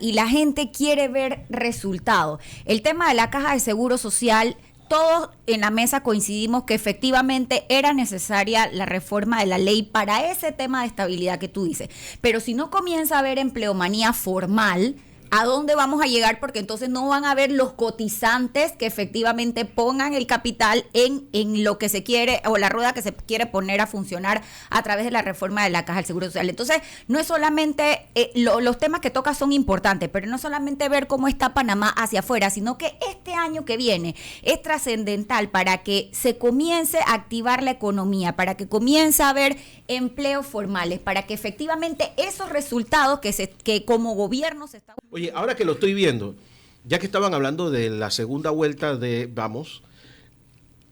y la gente quiere ver resultados. El tema de la caja de seguro social, todos en la mesa coincidimos que efectivamente era necesaria la reforma de la ley para ese tema de estabilidad que tú dices. Pero si no comienza a haber empleomanía formal, ¿a dónde vamos a llegar? Porque entonces no van a haber los cotizantes que efectivamente pongan el capital en lo que se quiere, o la rueda que se quiere poner a funcionar a través de la reforma de la Caja del Seguro Social. Entonces, no es solamente, los temas que toca son importantes, pero no solamente ver cómo está Panamá hacia afuera, sino que este año que viene es trascendental para que se comience a activar la economía, para que comience a haber empleos formales, para que efectivamente esos resultados que como gobierno se está... Oye, ahora que lo estoy viendo, ya que estaban hablando de la segunda vuelta de Vamos,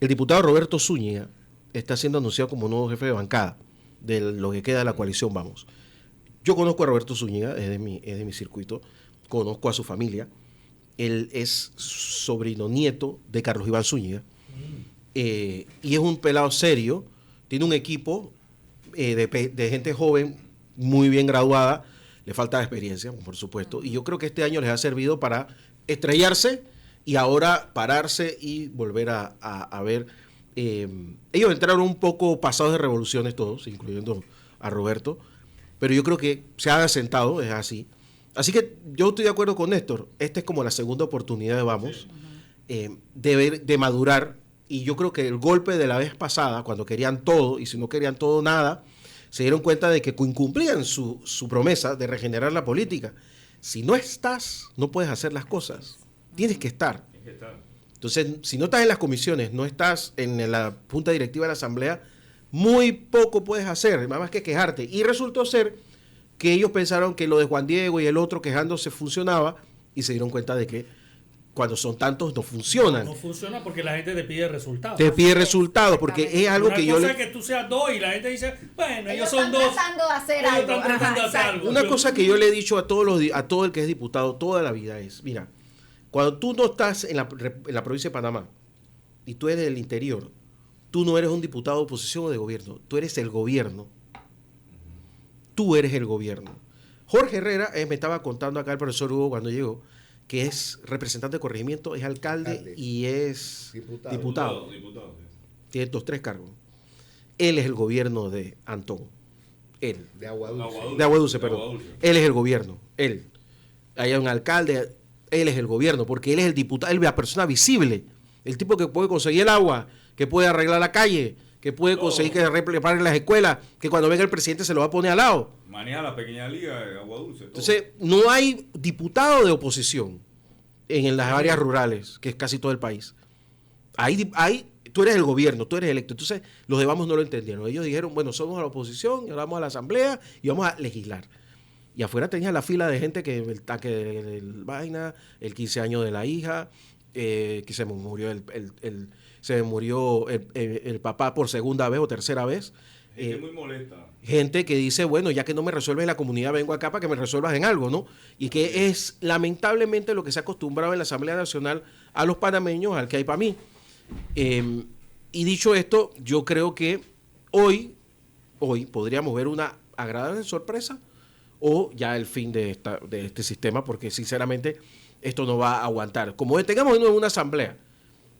el diputado Roberto Zúñiga está siendo anunciado como nuevo jefe de bancada de lo que queda de la coalición Vamos. Yo conozco a Roberto Zúñiga, es de mi circuito, conozco a su familia. Él es sobrino nieto de Carlos Iván Zúñiga, y es un pelado serio, tiene un equipo de gente joven, muy bien graduada. Le falta experiencia, por supuesto, y yo creo que este año les ha servido para estrellarse y ahora pararse y volver a ver. Ellos entraron un poco pasados de revoluciones todos, incluyendo a Roberto, pero yo creo que se han asentado, es así. Así que yo estoy de acuerdo con Néstor, esta es como la segunda oportunidad de Vamos, de madurar, y yo creo que el golpe de la vez pasada, cuando querían todo, y si no querían todo, nada, se dieron cuenta de que incumplían su promesa de regenerar la política. Si no estás, no puedes hacer las cosas. Tienes que estar. Entonces, si no estás en las comisiones, no estás en la junta directiva de la asamblea, muy poco puedes hacer, nada más que quejarte. Y resultó ser que ellos pensaron que lo de Juan Diego y el otro quejándose funcionaba, y se dieron cuenta de que cuando son tantos no funcionan. No funciona porque la gente te pide resultados. Te pide resultados porque es algo que yo... Una cosa es que tú seas dos y la gente dice, bueno, ellos son dos. Tratando de hacer algo. Están tratando de hacer algo. Una cosa que yo le he dicho a todo el que es diputado toda la vida es, mira, cuando tú no estás en la provincia de Panamá y tú eres del interior, tú no eres un diputado de oposición o de gobierno, tú eres el gobierno. Tú eres el gobierno. Jorge Herrera, me estaba contando acá el profesor Hugo cuando llegó, que es representante de corregimiento, es alcalde y es diputado. Tiene 2-3 cargos. Él es el gobierno de Antón. Él. De Agua Dulce. De Agua Dulce, perdón. Él es el gobierno. Él. Hay un alcalde, él es el gobierno, porque él es el diputado, él es la persona visible. El tipo que puede conseguir el agua, que puede arreglar la calle, que puede conseguir que reparen las escuelas, que cuando venga el presidente se lo va a poner al lado. Maneja la pequeña liga de Agua Dulce. Todo. Entonces, no hay diputado de oposición en las áreas rurales, que es casi todo el país. Tú eres el gobierno, tú eres electo. Entonces, los de Vamos no lo entendieron. Ellos dijeron, bueno, somos a la oposición, y ahora vamos a la asamblea y vamos a legislar. Y afuera tenía la fila de gente que el taque del vaina, el 15 años de la hija, que se me murió el papá por segunda vez o tercera vez. Gente muy molesta. Gente que dice, bueno, ya que no me resuelves en la comunidad, vengo acá para que me resuelvas en algo, ¿no? Y que es lamentablemente lo que se ha acostumbrado en la Asamblea Nacional a los panameños, al que hay para mí. Y dicho esto, yo creo que hoy podríamos ver una agradable sorpresa o ya el fin de este sistema, porque sinceramente esto no va a aguantar. Como tengamos de nuevo una asamblea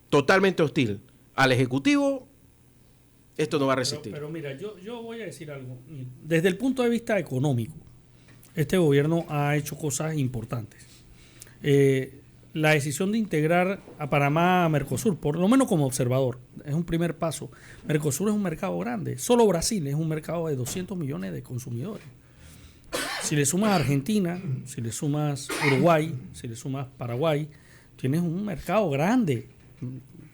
totalmente hostil al Ejecutivo, esto no va a resistir. Pero mira, yo voy a decir algo. Desde el punto de vista económico, este gobierno ha hecho cosas importantes. La decisión de integrar a Panamá a Mercosur, por lo menos como observador, es un primer paso. Mercosur es un mercado grande. Solo Brasil es un mercado de 200 millones de consumidores. Si le sumas Argentina, si le sumas Uruguay, si le sumas Paraguay, tienes un mercado grande,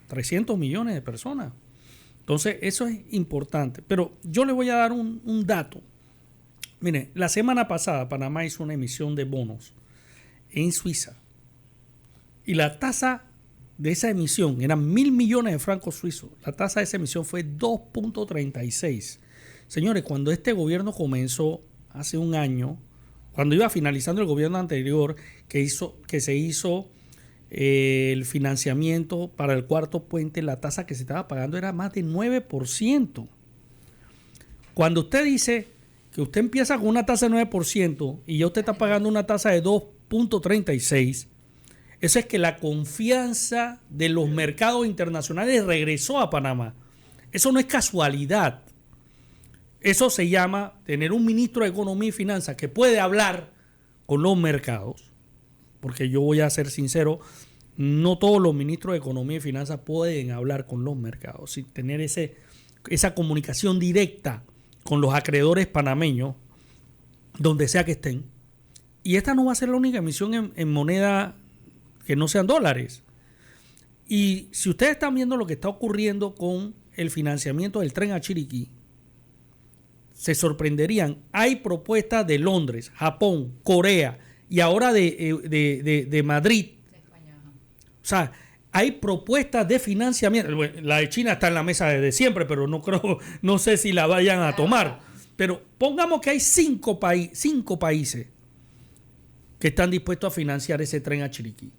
300 millones de personas. Entonces, eso es importante. Pero yo le voy a dar un dato. Mire, la semana pasada Panamá hizo una emisión de bonos en Suiza. Y la tasa de esa emisión eran 1.000 millones de francos suizos. La tasa de esa emisión fue 2.36. Señores, cuando este gobierno comenzó hace un año, cuando iba finalizando el gobierno anterior, que se hizo el financiamiento para el cuarto puente, la tasa que se estaba pagando era más de 9%. Cuando usted dice que usted empieza con una tasa de 9% y ya usted está pagando una tasa de 2 punto 36, eso es que la confianza de los mercados internacionales regresó a Panamá. Eso no es casualidad. Eso se llama tener un ministro de Economía y Finanzas que puede hablar con los mercados, porque yo voy a ser sincero, no todos los ministros de Economía y Finanzas pueden hablar con los mercados y tener esa comunicación directa con los acreedores panameños, donde sea que estén. Y esta no va a ser la única emisión en moneda que no sean dólares. Y si ustedes están viendo lo que está ocurriendo con el financiamiento del tren a Chiriquí, se sorprenderían. Hay propuestas de Londres, Japón, Corea y ahora de Madrid. O sea, hay propuestas de financiamiento. La de China está en la mesa desde siempre, pero no sé si la vayan a tomar. Pero pongamos que hay cinco países que están dispuestos a financiar ese tren a Chiriquí.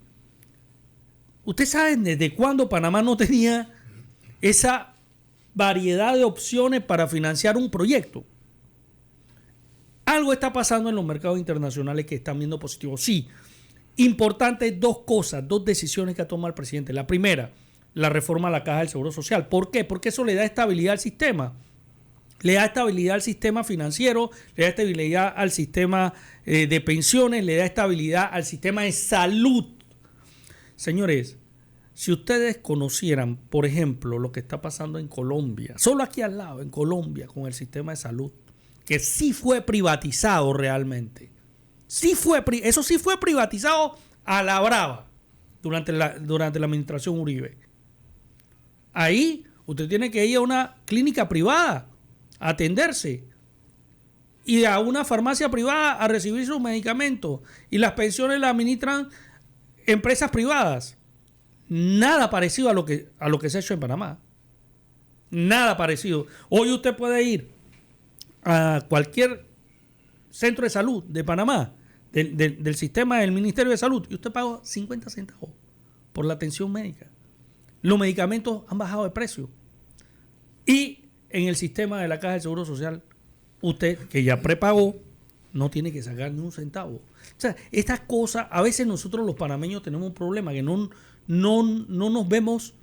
¿Ustedes saben desde cuándo Panamá no tenía esa variedad de opciones para financiar un proyecto? Algo está pasando en los mercados internacionales que están viendo positivo. Sí, importante, dos cosas, dos decisiones que ha tomado el presidente. La primera, la reforma a la Caja del Seguro Social. ¿Por qué? Porque eso le da estabilidad al sistema. Le da estabilidad al sistema financiero, le da estabilidad al sistema de pensiones, le da estabilidad al sistema de salud. Señores, si ustedes conocieran, por ejemplo, lo que está pasando en Colombia, solo aquí al lado, en Colombia, con el sistema de salud, que sí fue privatizado realmente. Eso sí fue privatizado a la brava durante la administración Uribe. Ahí usted tiene que ir a una clínica privada a atenderse y a una farmacia privada a recibir sus medicamentos, y las pensiones las administran empresas privadas. Nada parecido a lo que se ha hecho en Panamá. Nada parecido. Hoy usted puede ir a cualquier centro de salud de Panamá, del sistema del Ministerio de Salud, y usted paga 50 centavos por la atención médica. Los medicamentos han bajado de precio. Y en el sistema de la Caja del Seguro Social, usted, que ya prepagó, no tiene que sacar ni un centavo. O sea, estas cosas, a veces nosotros los panameños tenemos un problema, que no nos vemos,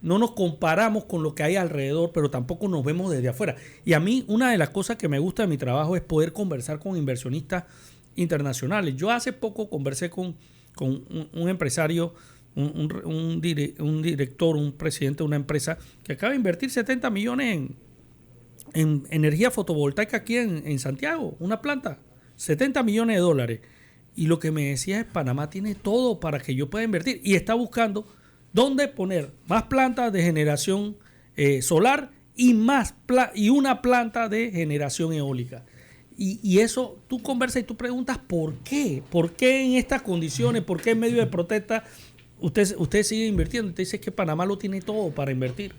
no nos comparamos con lo que hay alrededor, pero tampoco nos vemos desde afuera. Y a mí, una de las cosas que me gusta de mi trabajo es poder conversar con inversionistas internacionales. Yo hace poco conversé con un empresario, un director, un presidente de una empresa que acaba de invertir 70 millones en energía fotovoltaica aquí en Santiago, una planta, 70 millones de dólares. Y lo que me decía es, Panamá tiene todo para que yo pueda invertir, y está buscando dónde poner más plantas de generación solar y una planta de generación eólica. Y eso, tú conversas y tú preguntas ¿por qué? ¿Por qué en estas condiciones? ¿Por qué en medio de protesta usted sigue invirtiendo? Usted dice que Panamá lo tiene todo para invertir.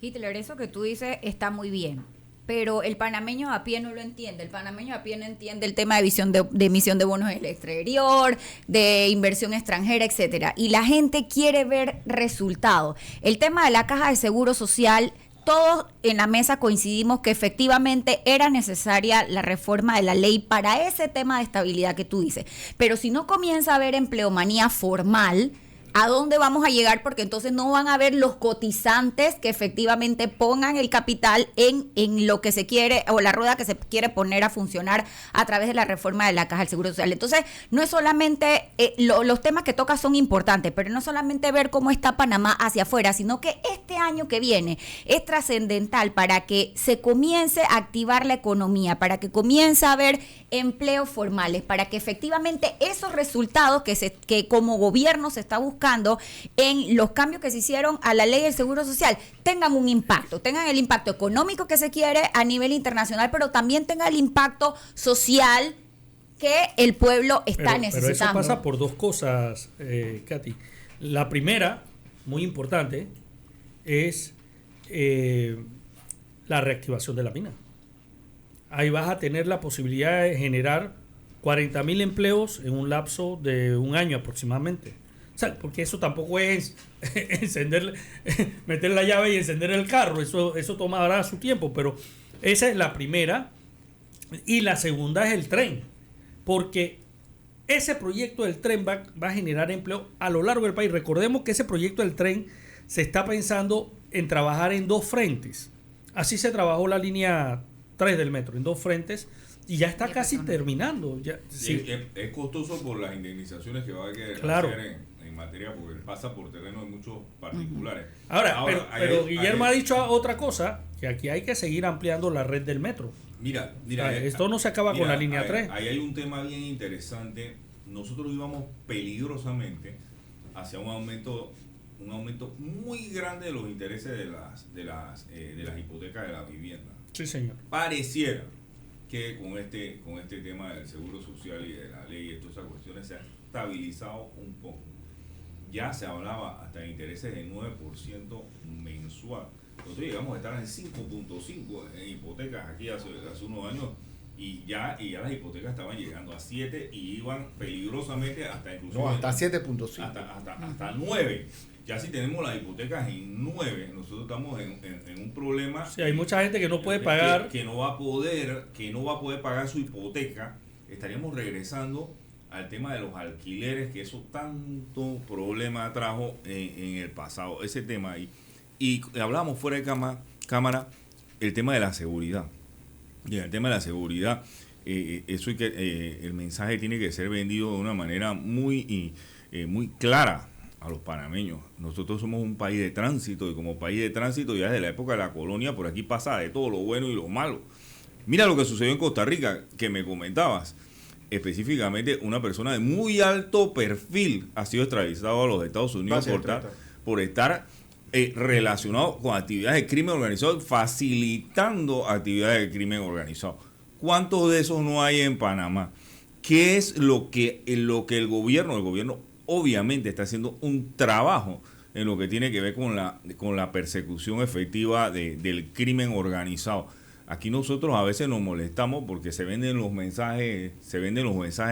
Hitler, eso que tú dices está muy bien, pero el panameño a pie no lo entiende. El panameño a pie no entiende el tema de emisión de bonos en el exterior, de inversión extranjera, etcétera. Y la gente quiere ver resultados. El tema de la Caja de Seguro Social, todos en la mesa coincidimos que efectivamente era necesaria la reforma de la ley para ese tema de estabilidad que tú dices. Pero si no comienza a haber empleomanía formal, ¿a dónde vamos a llegar? Porque entonces no van a haber los cotizantes que efectivamente pongan el capital en lo que se quiere, o la rueda que se quiere poner a funcionar a través de la reforma de la Caja del Seguro Social. Entonces, no es solamente, los temas que toca son importantes, pero no solamente ver cómo está Panamá hacia afuera, sino que este año que viene es trascendental para que se comience a activar la economía, para que comience a haber empleos formales, para que efectivamente esos resultados que como gobierno se está buscando en los cambios que se hicieron a la ley del Seguro Social tengan un impacto, tengan el impacto económico que se quiere a nivel internacional, pero también tenga el impacto social que el pueblo está necesitando. Pero eso pasa por dos cosas, Katy. La primera, muy importante, es la reactivación de la mina. Ahí vas a tener la posibilidad de generar 40,000 empleos en un lapso de un año aproximadamente. O sea, porque eso tampoco es meter la llave y encender el carro. Eso tomará su tiempo, pero esa es la primera. Y la segunda es el tren. Porque ese proyecto del tren va a generar empleo a lo largo del país. Recordemos que ese proyecto del tren se está pensando en trabajar en 2 frentes. Así se trabajó la línea 3 del metro, en 2 frentes, y ya está casi terminando. Ya, sí. Es costoso por las indemnizaciones que va a haber que hacer en materia, porque pasa por terreno de muchos particulares. Ahora pero Guillermo ha dicho otra cosa, que aquí hay que seguir ampliando la red del metro. Mira, esto no se acaba con la línea 3. Ahí hay un tema bien interesante. Nosotros íbamos peligrosamente hacia un aumento muy grande de los intereses de las hipotecas de la vivienda. Sí, señor. Pareciera que con este tema del seguro social y de la ley y todas esas cuestiones se ha estabilizado un poco. Ya se hablaba hasta de intereses de 9% mensual. Nosotros llegamos a estar en 5.5 en hipotecas aquí hace unos años y ya las hipotecas estaban llegando a 7 y iban peligrosamente hasta incluso... No, hasta 7.5. Hasta 9. Ya si tenemos las hipotecas en 9, nosotros estamos en un problema. Sí, hay mucha gente que no puede pagar. Que no va a poder pagar su hipoteca. Estaríamos regresando al tema de los alquileres, que eso tanto problema trajo en el pasado. Ese tema ahí. Y hablábamos fuera de cámara el tema de la seguridad. Y el tema de la seguridad, eso hay que, el mensaje tiene que ser vendido de una manera muy clara a los panameños. Nosotros somos un país de tránsito y como país de tránsito ya desde la época de la colonia por aquí pasa de todo lo bueno y lo malo. Mira lo que sucedió en Costa Rica, que me comentabas. Específicamente una persona de muy alto perfil ha sido extraditado a los Estados Unidos por estar relacionado con actividades de crimen organizado, facilitando actividades de crimen organizado. ¿Cuántos de esos no hay en Panamá? ¿Qué es lo que el gobierno obviamente está haciendo un trabajo en lo que tiene que ver con la persecución efectiva del crimen organizado? Aquí nosotros a veces nos molestamos porque se venden los mensajes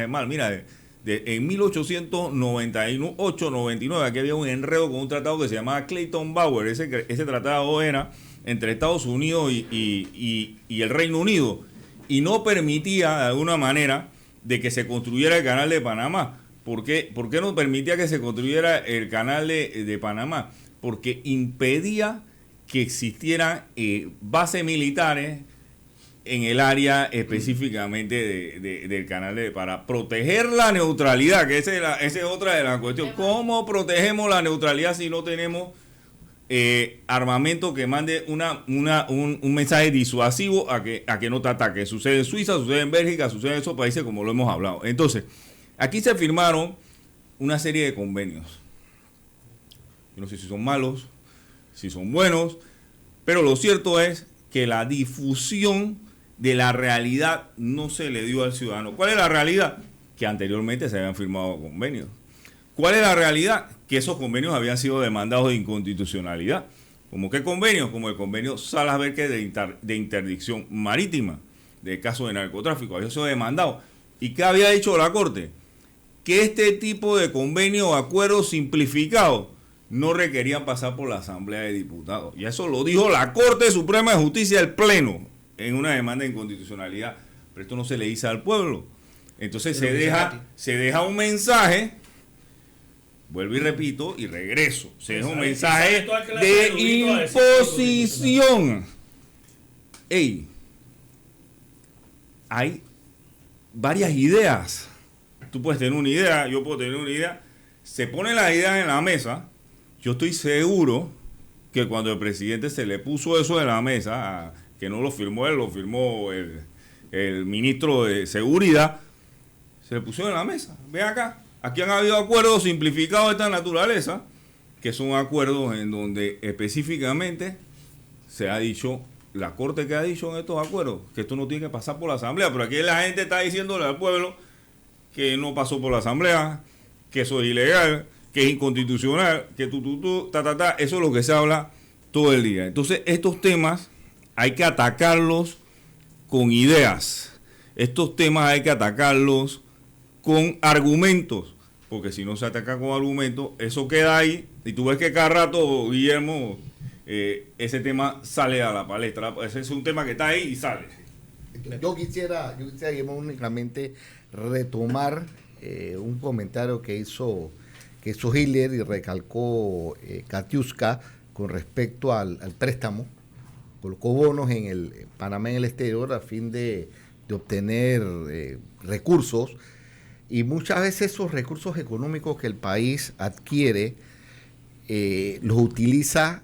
mal. Mira, en 1898-99 aquí había un enredo con un tratado que se llamaba Clayton-Bauer. Ese tratado era entre Estados Unidos y el Reino Unido y no permitía de alguna manera de que se construyera el canal de Panamá. ¿Por qué no permitía que se construyera el canal de Panamá? Porque impedía que existieran bases militares en el área específicamente del canal para proteger la neutralidad, que esa es otra de las cuestiones. ¿Cómo protegemos la neutralidad si no tenemos armamento que mande un mensaje disuasivo a que no te ataque? Sucede en Suiza, sucede en Bélgica, sucede en esos países como lo hemos hablado. Entonces, aquí se firmaron una serie de convenios. Yo no sé si son malos, si son buenos, pero lo cierto es que la difusión de la realidad no se le dio al ciudadano. ¿Cuál es la realidad? Que anteriormente se habían firmado convenios. ¿Cuál es la realidad? Que esos convenios habían sido demandados de inconstitucionalidad. ¿Cómo qué convenios? Como el convenio Salas-Vérquez de interdicción marítima, del caso de narcotráfico, había sido demandado. ¿Y qué había dicho la Corte? Que este tipo de convenio o acuerdos simplificados no requerían pasar por la Asamblea de Diputados. Y eso lo dijo la Corte Suprema de Justicia del Pleno en una demanda de inconstitucionalidad. Pero esto no se le dice al pueblo. Entonces se deja un mensaje, vuelvo y repito y regreso, se deja un mensaje de imposición. Ey, hay varias ideas. Tú puedes tener una idea, yo puedo tener una idea. Se ponen las ideas en la mesa. Yo estoy seguro que cuando el presidente se le puso eso en la mesa, que no lo firmó él, lo firmó el ministro de Seguridad, se le puso en la mesa. Ven acá, aquí han habido acuerdos simplificados de esta naturaleza, que son acuerdos en donde específicamente se ha dicho, la Corte que ha dicho en estos acuerdos, que esto no tiene que pasar por la Asamblea, pero aquí la gente está diciéndole al pueblo que no pasó por la Asamblea, que eso es ilegal, que es inconstitucional, que eso es lo que se habla todo el día. Entonces, estos temas hay que atacarlos con ideas. Estos temas hay que atacarlos con argumentos, porque si no se ataca con argumentos, eso queda ahí, y tú ves que cada rato, Guillermo, ese tema sale a la palestra. Ese es un tema que está ahí y sale. Yo quisiera Guillermo, únicamente retomar un comentario que hizo Hitler y recalcó Katiuska con respecto al préstamo. Colocó bonos en Panamá en el exterior a fin de obtener recursos, y muchas veces esos recursos económicos que el país adquiere los utiliza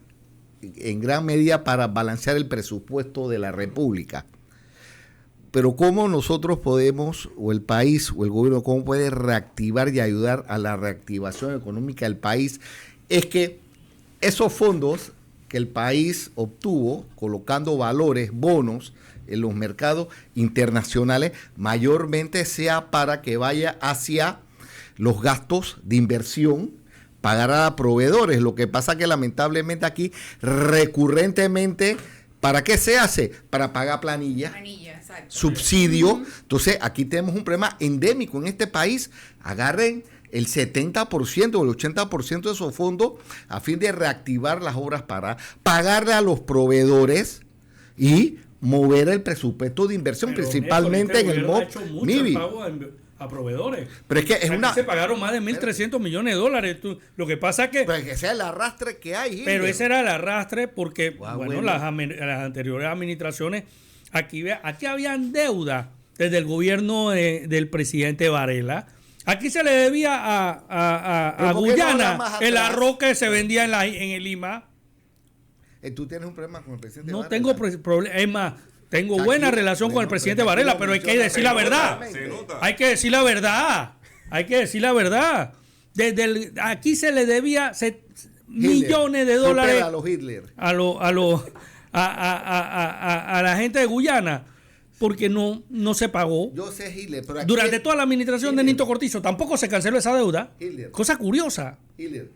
en gran medida para balancear el presupuesto de la República. Pero ¿cómo nosotros podemos, o el país, o el gobierno, cómo puede reactivar y ayudar a la reactivación económica del país? Es que esos fondos que el país obtuvo colocando valores, bonos en los mercados internacionales, mayormente sea para que vaya hacia los gastos de inversión, pagar a proveedores. Lo que pasa que lamentablemente aquí recurrentemente, ¿para qué se hace? Para pagar planilla, subsidio. Entonces aquí tenemos un problema endémico en este país. Agarren el 70% o el 80% de esos fondos a fin de reactivar las obras para pagarle a los proveedores y mover el presupuesto de inversión, pero principalmente en el MIBI. A proveedores. Pero es que es se pagaron más de 1.300 millones de dólares. Lo que pasa es que... Pero que sea el arrastre que hay. Pero ese era el arrastre porque, bueno, las anteriores administraciones, aquí habían deuda desde el gobierno del presidente Varela. Aquí se le debía a Guyana el arroz que se vendía en el Lima. ¿Tú tienes un problema con el presidente No Varela? tengo problema. Es más, tengo buena relación con el presidente Varela, pero hay que decir la verdad. Hay que decir la verdad. Hay que decir la verdad. Aquí se le debía millones de dólares a los Hitler. a la gente de Guyana, porque no se pagó. Yo sé Hitler, pero aquí Durante toda la administración Hitler. de Nito Cortizo tampoco se canceló esa deuda. Hitler. Cosa curiosa. Hitler.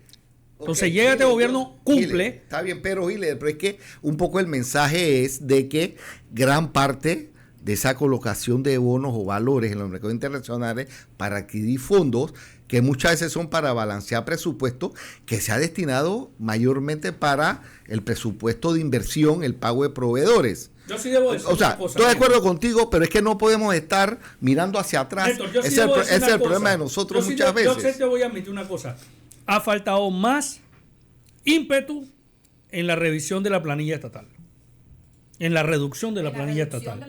Entonces llega este gobierno, cumple. Hitler, está bien, pero Hitler, pero es que un poco el mensaje es de que gran parte de esa colocación de bonos o valores en los mercados internacionales para adquirir fondos, que muchas veces son para balancear presupuestos, que se ha destinado mayormente para el presupuesto de inversión, el pago de proveedores. Yo sí debo decir O sea, una cosa, estoy de acuerdo contigo, pero es que no podemos estar mirando hacia atrás. Héctor, yo sí Ese debo es decir el una problema cosa. de nosotros Yo sí muchas Yo veces. te voy a admitir una cosa. Ha faltado más ímpetu en la revisión de la planilla estatal. En la reducción de la planilla estatal.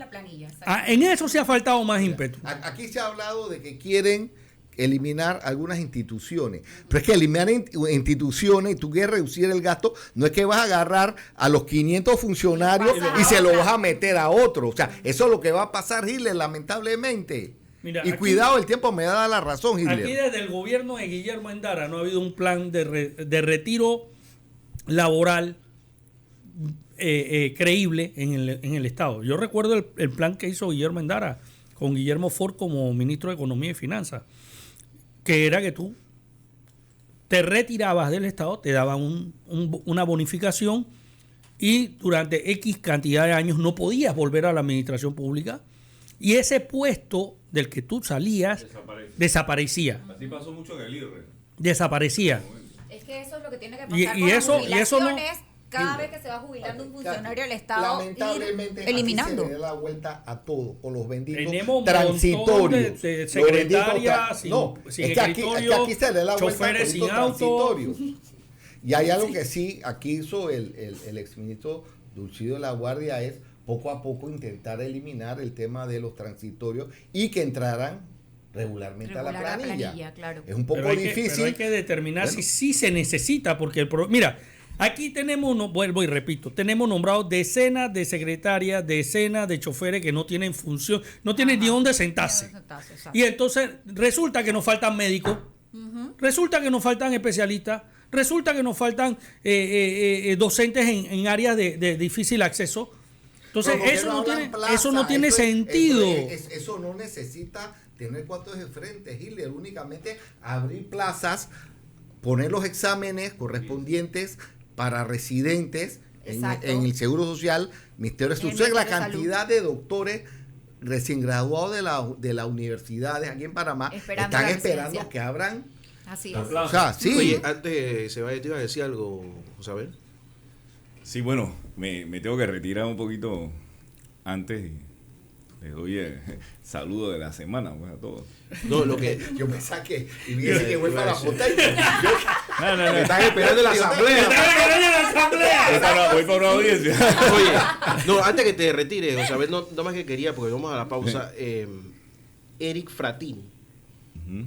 En eso sí ha faltado más ímpetu. Aquí se ha hablado de que quieren eliminar algunas instituciones, pero es que eliminar instituciones y tú quieres reducir el gasto, no es que vas a agarrar a los 500 funcionarios y se lo vas a meter a otro. O sea, eso es lo que va a pasar, Hitler, lamentablemente. Mira, y aquí, cuidado, el tiempo me da la razón, Hitler. Aquí desde el gobierno de Guillermo Endara no ha habido un plan de retiro laboral creíble en el Estado. Yo recuerdo el plan que hizo Guillermo Endara con Guillermo Ford como ministro de Economía y Finanzas, que era que tú te retirabas del Estado, te daban una bonificación y durante X cantidad de años no podías volver a la administración pública y ese puesto del que tú salías desaparecía. Así pasó mucho en el IRRE. Desaparecía. Es que eso es lo que tiene que pasar Y con las eso no. jubilaciones. Cada vez que se va jubilando un funcionario del Estado, lamentablemente ir eliminando. Aquí se le da la vuelta a todo con los benditos Tenemos un transitorios. montón de secretarias sin es que aquí se le da la vuelta choferes a sin los auto. transitorios. Y hay algo que sí, aquí hizo el exministro Dulcido de la Guardia, es poco a poco intentar eliminar el tema de los transitorios y que entraran regularmente a la planilla. Claro. Es un poco difícil. Pero hay que determinar si sí se necesita, porque mira, aquí tenemos, vuelvo y repito, tenemos nombrados decenas de secretarias, decenas de choferes que no tienen función, no tienen ni dónde sentarse. Y entonces resulta que nos faltan médicos, resulta que nos faltan especialistas, resulta que nos faltan docentes en áreas de difícil acceso. Entonces eso no tiene sentido. Eso no necesita tener cuartos de frente, Hitler, únicamente abrir plazas, poner los exámenes correspondientes para residentes en el Seguro Social, Ministerio de Salud. La cantidad de doctores recién graduados de las universidades aquí en Panamá están esperando que abran. Así es. O sea, sí. Oye, antes se vaya, te iba a decir algo, José. Sí, bueno, me tengo que retirar un poquito antes Les doy el saludo de la semana pues, a todos. No, lo que Yo me saqué y vi que fue para la botella. No. me están esperando en la asamblea. Voy para una audiencia. Oye, no, antes que te retires, o sea, no más que quería, porque vamos a la pausa. Eric Fratini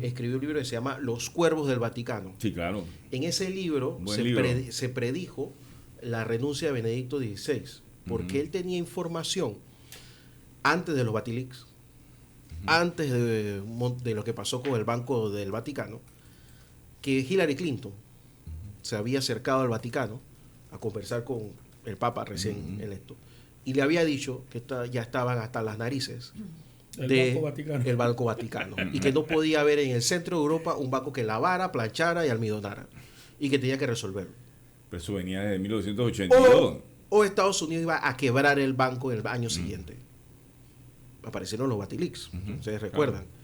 escribió un libro que se llama Los Cuervos del Vaticano. Sí, claro. En ese libro se predijo la renuncia de Benedicto XVI, porque él tenía información antes de los Batilix, antes de lo que pasó con el Banco del Vaticano, que Hillary Clinton se había acercado al Vaticano a conversar con el Papa recién electo y le había dicho que ya estaban hasta las narices del Banco Vaticano y que no podía haber en el centro de Europa un banco que lavara, planchara y almidonara y que tenía que resolverlo. Pero eso venía desde 1982. O Estados Unidos iba a quebrar el banco el año siguiente. Aparecieron los Batilix, ustedes recuerdan. Claro.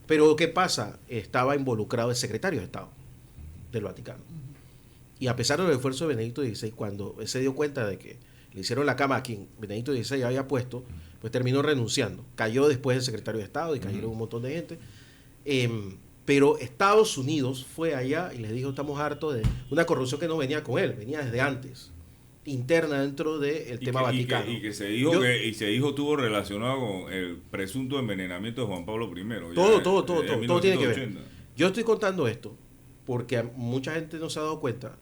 Pero ¿qué pasa? Estaba involucrado el secretario de Estado del Vaticano. Y a pesar del esfuerzo de Benedicto XVI, cuando él se dio cuenta de que le hicieron la cama a quien Benedicto XVI había puesto, pues terminó renunciando. Cayó después el secretario de Estado y cayeron un montón de gente. Pero Estados Unidos fue allá y les dijo, estamos hartos de una corrupción que no venía con él, venía desde antes, interna dentro del tema Vaticano. Y que se dijo tuvo relacionado con el presunto envenenamiento de Juan Pablo I. Todo tiene que ver. Yo estoy contando esto porque mucha gente no se ha dado cuenta.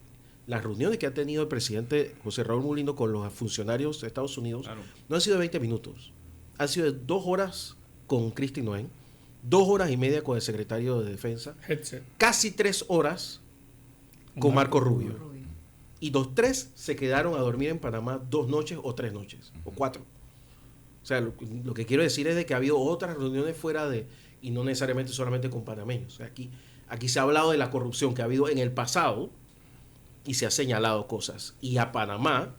Las reuniones que ha tenido el presidente José Raúl Mulino con los funcionarios de Estados Unidos no han sido de 20 minutos. Han sido de 2 horas con Kristi Noem, 2 horas y media con el secretario de Defensa, casi 3 horas con Marco Rubio. Y los 3 se quedaron a dormir en Panamá 2 noches o 3 noches, o 4. O sea, lo que quiero decir es de que ha habido otras reuniones fuera de, y no necesariamente solamente con panameños. O sea, aquí se ha hablado de la corrupción que ha habido en el pasado y se ha señalado cosas. Y a Panamá,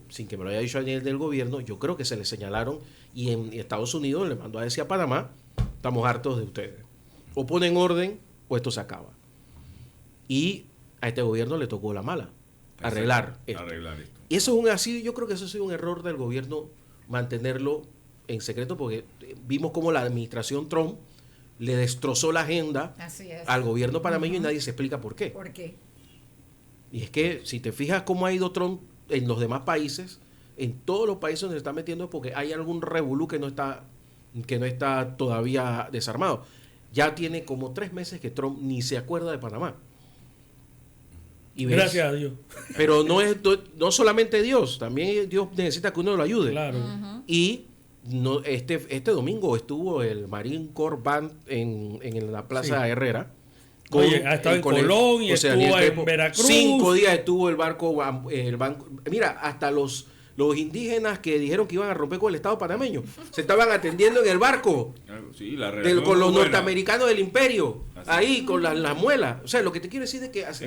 sin que me lo haya dicho a nivel del gobierno, yo creo que se le señalaron y en Estados Unidos le mandó a decir a Panamá, estamos hartos de ustedes. O ponen orden o esto se acaba. Y a este gobierno le tocó la mala, arreglar esto. Y eso es yo creo que eso ha sido un error del gobierno mantenerlo en secreto, porque vimos cómo la administración Trump le destrozó la agenda al gobierno panameño y nadie se explica por qué. ¿Por qué? Y es que si te fijas cómo ha ido Trump en los demás países, en todos los países donde se está metiendo es porque hay algún revolú que no está todavía desarmado. Ya tiene como 3 meses que Trump ni se acuerda de Panamá. Gracias a Dios. Pero no solamente Dios, también Dios necesita que uno lo ayude. Claro. Y este domingo estuvo el Marine Corps Band en la Plaza Herrera. Ha estado en Colón y estuvo en Veracruz. 5 días estuvo el banco. Mira, hasta los indígenas que dijeron que iban a romper con el Estado panameño se estaban atendiendo en el barco con los norteamericanos del imperio. Ahí con las muelas. O sea, lo que te quiero decir es que es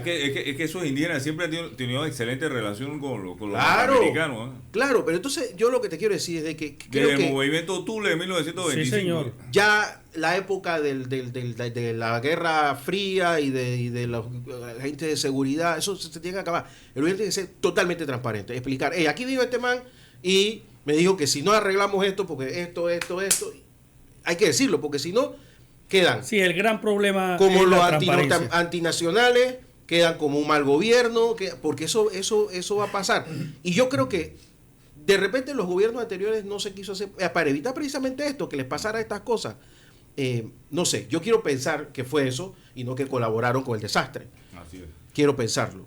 que esos indígenas siempre han tenido excelente relación con los norteamericanos. Claro, pero entonces yo lo que te quiero decir es de que desde el movimiento Tule de 1925. Sí, señor. Ya la época de la Guerra Fría y de los agentes de seguridad, eso se tiene que acabar. El gobierno tiene que ser totalmente transparente, explicar, aquí vino este man y me dijo que si no arreglamos esto, porque esto, hay que decirlo, porque si no quedan el gran problema como los antinacionales, quedan como un mal gobierno, porque eso va a pasar. Y yo creo que de repente los gobiernos anteriores no se quiso hacer, para evitar precisamente esto, que les pasara estas cosas. No sé, yo quiero pensar que fue eso y no que colaboraron con el desastre. Así es. Quiero pensarlo.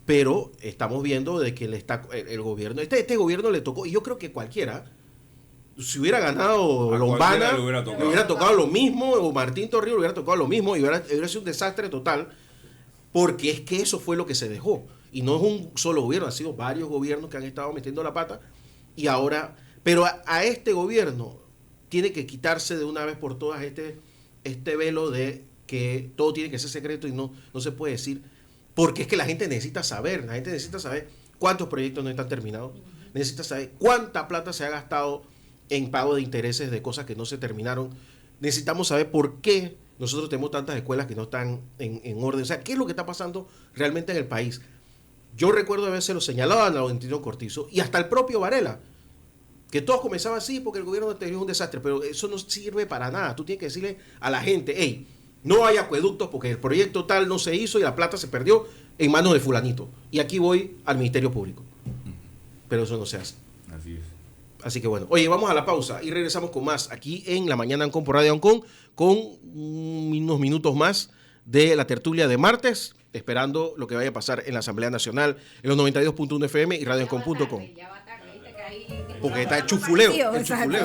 Pero estamos viendo de que el gobierno, este gobierno le tocó, y yo creo que cualquiera, si hubiera ganado Lombana, le hubiera tocado lo mismo, o Martín Torrijos le hubiera tocado lo mismo, y hubiera sido un desastre total, porque es que eso fue lo que se dejó. Y no es un solo gobierno, han sido varios gobiernos que han estado metiendo la pata, y ahora, pero a este gobierno tiene que quitarse de una vez por todas este velo de que todo tiene que ser secreto y no se puede decir, porque es que la gente necesita saber cuántos proyectos no están terminados, necesita saber cuánta plata se ha gastado en pago de intereses de cosas que no se terminaron, necesitamos saber por qué nosotros tenemos tantas escuelas que no están en orden, o sea, qué es lo que está pasando realmente en el país. Yo recuerdo haberse lo señalado a Laurentino Cortizo y hasta el propio Varela. Que todos comenzaban así porque el gobierno anterior es un desastre, pero eso no sirve para nada. Tú tienes que decirle a la gente, hey, no hay acueductos porque el proyecto tal no se hizo y la plata se perdió en manos de fulanito. Y aquí voy al Ministerio Público. Pero eso no se hace. Así es. Así que bueno, oye, vamos a la pausa y regresamos con más aquí en La Mañana Ancon por Radio Ancon con unos minutos más de la tertulia de martes, esperando lo que vaya a pasar en la Asamblea Nacional en los 92.1 FM y radioancon.com. Porque está el chufuleo. Exacto.